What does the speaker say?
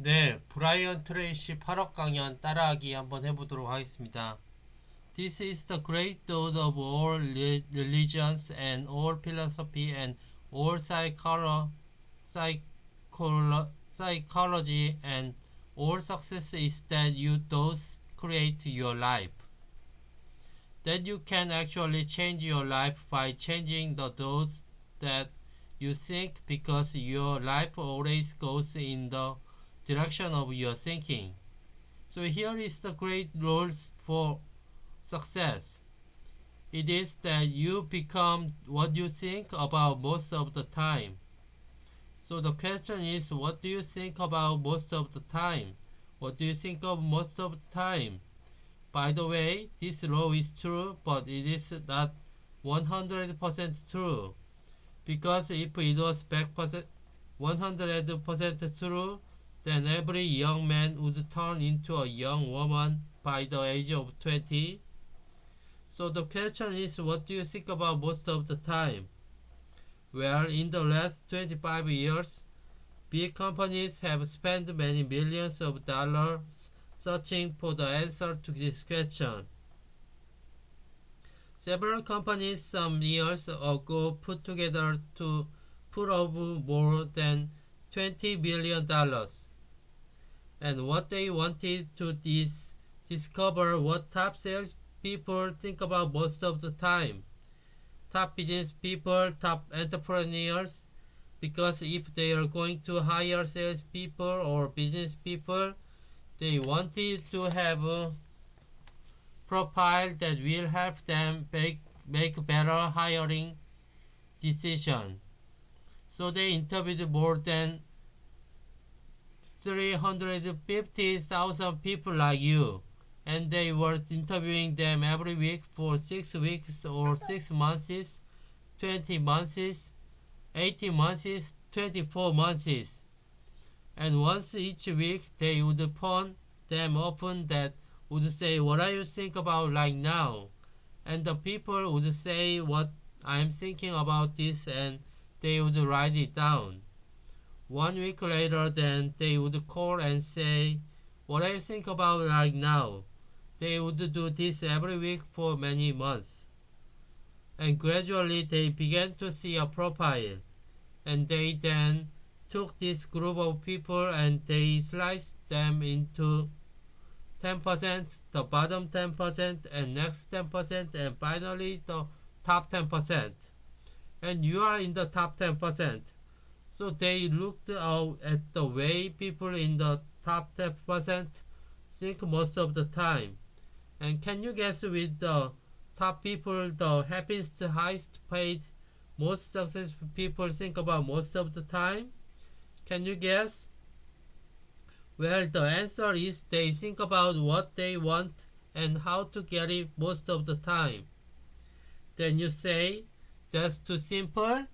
네, 브라이언 트레이시 8억 강연 따라하기 한번 해보도록 하겠습니다. This is the great Lord of all religions and all philosophy and all psychology and all success is that you those create your life. That you can actually change your life by changing the thoughts that you think because your life always goes in the direction of your thinking. So here is the great rules for success. It is that you become what you think about most of the time. So the question is, what do you think about most of the time? What do you think of most of the time? By the way, this law is true, but it is not 100% true. Because if it was 100% true, then every young man would turn into a young woman by the age of 20. So the question is, what do you think about most of the time? Well, in the last 25 years, big companies have spent many millions of dollars searching for the answer to this question. Several companies some years ago put together to put up more than $20 billion. And what they wanted to discover what top sales people think about most of the time. Top business people, top entrepreneurs, because if they are going to hire sales people or business people, they wanted to have a profile that will help them make better hiring decision. So they interviewed more than 350,000 people like you, and they were interviewing them every week for 6 weeks or 6 months, 20 months, 18 months, 24 months. And once each week they would phone them often that would say, what do you think about right now? And the people would say what I'm thinking about this, and they would write it down. 1 week later, then they would call and say, what do you think about right now? They would do this every week for many months. And gradually they began to see a profile. And they then took this group of people and they sliced them into 10%, the bottom 10%, and next 10%, and finally the top 10%. And you are in the top 10%. So they looked out at the way people in the top 10% think most of the time. And can you guess with the top people, the happiest, highest paid, most successful people think about most of the time? Can you guess? Well, the answer is they think about what they want and how to get it most of the time. Then you say, that's too simple.